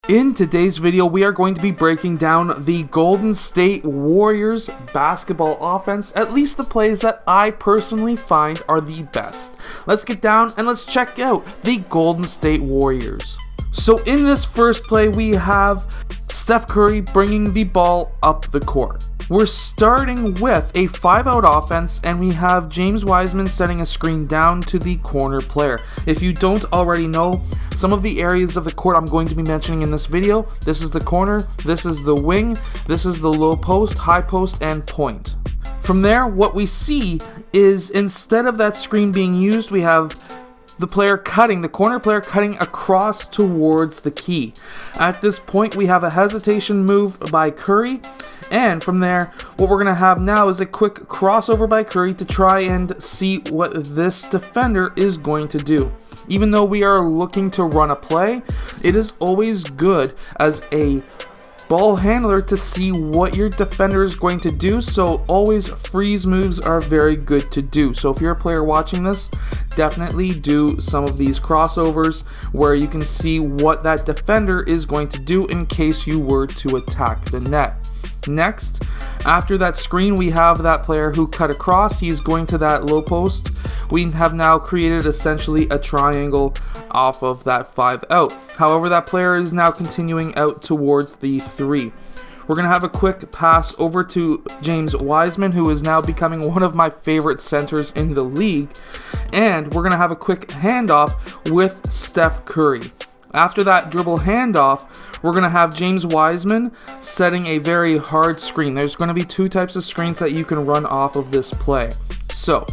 In today's video, we are going to be breaking down the Golden State Warriors basketball offense, at least the plays that I personally find are the best. Let's get down and let's check out the Golden State Warriors. So in this first play, we have Steph Curry bringing the ball up the court. We're starting with a 5-out offense, and we have James Wiseman setting a screen down to the corner player. If you don't already know, some of the areas of the court I'm going to be mentioning in this video: this is the corner, this is the wing, this is the low post, high post, and point. From there, what we see is instead of that screen being used, we have the corner player cutting across towards the key. At this point, we have a hesitation move by Curry, and from there, what we're going to have now is a quick crossover by Curry to try and see what this defender is going to do. Even though we are looking to run a play, it is always good as a ball handler to see what your defender is going to do, so always freeze moves are very good to do. So if you're a player watching this, definitely do some of these crossovers where you can see what that defender is going to do in case you were to attack the net. Next, after that screen, we have that player who cut across. He's going to that low post. We have now created essentially a triangle off of that 5-out. However, that player is now continuing out towards the 3. We're going to have a quick pass over to James Wiseman, who is now becoming one of my favorite centers in the league. And we're going to have a quick handoff with Steph Curry. After that dribble handoff, we're going to have James Wiseman setting a very hard screen. There's going to be two types of screens that you can run off of this play. So,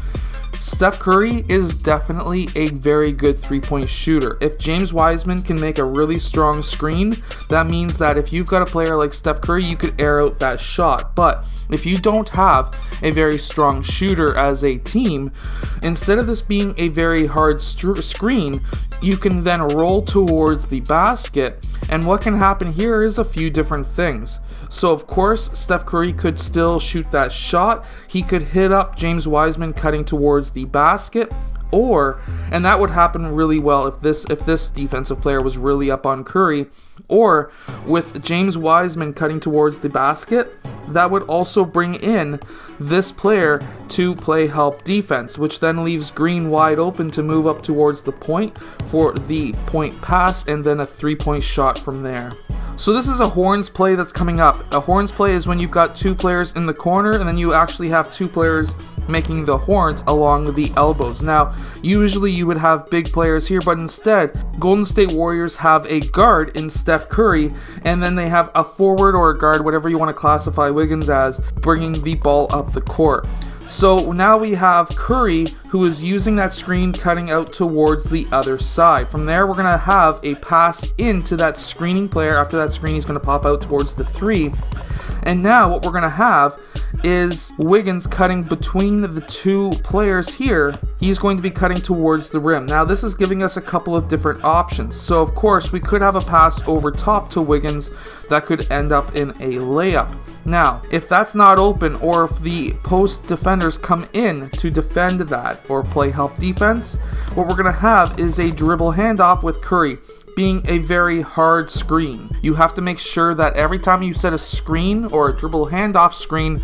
Steph Curry is definitely a very good three-point shooter. If James Wiseman can make a really strong screen, that means that if you've got a player like Steph Curry, you could air out that shot. But if you don't have a very strong shooter as a team, instead of this being a very hard screen, you can then roll towards the basket, and what can happen here is a few different things. So of course, Steph Curry could still shoot that shot. He could hit up James Wiseman cutting towards the basket, and that would happen really well if this defensive player was really up on Curry, or with James Wiseman cutting towards the basket, that would also bring in this player to play help defense, which then leaves Green wide open to move up towards the point for the point pass and then a three-point shot from there. So this is a horns play that's coming up. A horns play is when you've got two players in the corner and then you actually have two players making the horns along the elbows. Now, usually you would have big players here, but instead, Golden State Warriors have a guard in Steph Curry, and then they have a forward or a guard, whatever you want to classify Wiggins as, bringing the ball up the court. So now we have Curry, who is using that screen, cutting out towards the other side. From there, we're going to have a pass into that screening player. After that screen, he's going to pop out towards the 3. And now what we're going to have is Wiggins cutting between the two players here. He's going to be cutting towards the rim. Now this is giving us a couple of different options. So of course, we could have a pass over top to Wiggins that could end up in a layup. Now, if that's not open, or if the post defenders come in to defend that or play help defense, what we're going to have is a dribble handoff with Curry, being a very hard screen. You have to make sure that every time you set a screen or a dribble handoff screen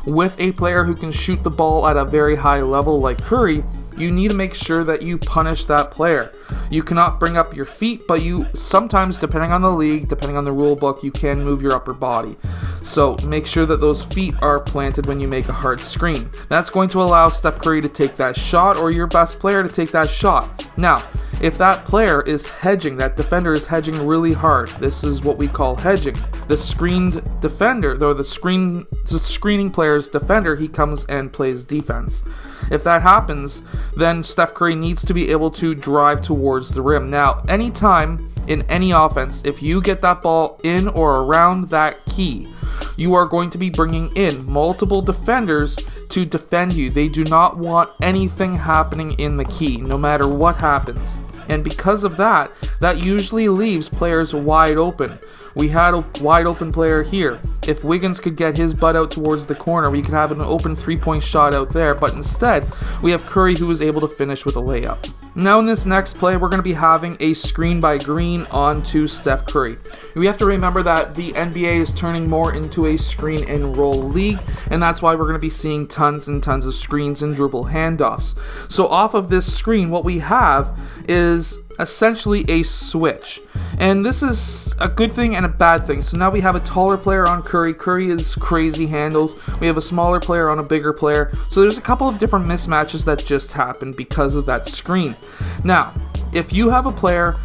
with a player who can shoot the ball at a very high level like Curry, you need to make sure that you punish that player. You cannot bring up your feet, but you sometimes, depending on the league, depending on the rule book, you can move your upper body. So make sure that those feet are planted when you make a hard screen. That's going to allow Steph Curry to take that shot, or your best player to take that shot. Now, if that player is hedging, that defender is hedging really hard, this is what we call hedging. The screened defender, though the screening player's defender, he comes and plays defense. If that happens, then Steph Curry needs to be able to drive towards the rim. Now, anytime in any offense, if you get that ball in or around that key, you are going to be bringing in multiple defenders to defend you. They do not want anything happening in the key, no matter what happens. And because of that, that usually leaves players wide open. We had a wide open player here. if Wiggins could get his butt out towards the corner, we could have an open three-point shot out there, but instead, we have Curry who was able to finish with a layup. Now in this next play, we're going to be having a screen by Green onto Steph Curry. We have to remember that the NBA is turning more into a screen and roll league, and that's why we're going to be seeing tons and tons of screens and dribble handoffs. So off of this screen, what we have is essentially a switch. And this is a good thing and a bad thing. So now we have a taller player on Curry. Curry is crazy handles. We have a smaller player on a bigger player. So there's a couple of different mismatches that just happened because of that screen. Now, if you have a player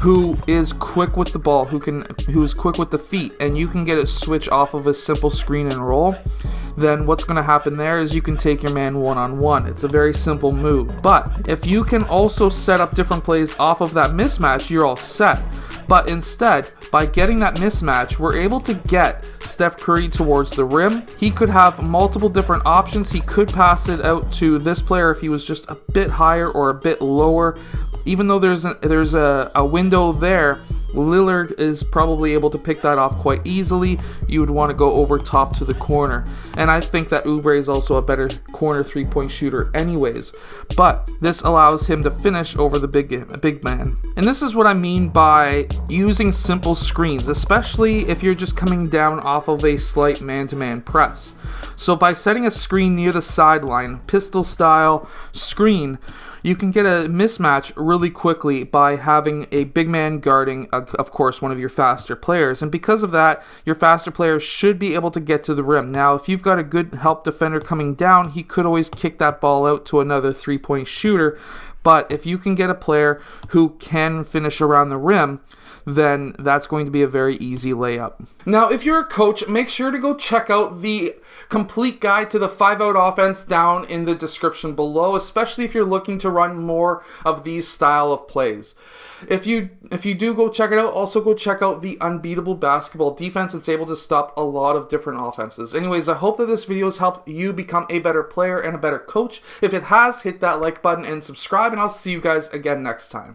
who is quick with the ball, who is quick with the feet, and you can get a switch off of a simple screen and roll, then what's going to happen there is you can take your man one-on-one. It's a very simple move. But if you can also set up different plays off of that mismatch, you're all set. But instead, by getting that mismatch, we're able to get Steph Curry towards the rim. He could have multiple different options. He could pass it out to this player if he was just a bit higher or a bit lower. Even though there's a window there, Lillard is probably able to pick that off quite easily. You would want to go over top to the corner. And I think that Oubre is also a better corner three-point shooter anyways. But this allows him to finish over the big man. And this is what I mean by using simple screens, especially if you're just coming down off of a slight man-to-man press. So by setting a screen near the sideline, pistol style screen, you can get a mismatch really quickly by having a big man guarding, of course, one of your faster players. And because of that, your faster players should be able to get to the rim. Now, if you've got a good help defender coming down, he could always kick that ball out to another three-point shooter. But if you can get a player who can finish around the rim, then that's going to be a very easy layup. Now, if you're a coach, make sure to go check out the complete guide to the 5-out offense down in the description below, especially if you're looking to run more of these style of plays. If you do go check it out, also go check out the Unbeatable Basketball defense. It's able to stop a lot of different offenses. Anyways, I hope that this video has helped you become a better player and a better coach. If it has, hit that like button and subscribe, and I'll see you guys again next time.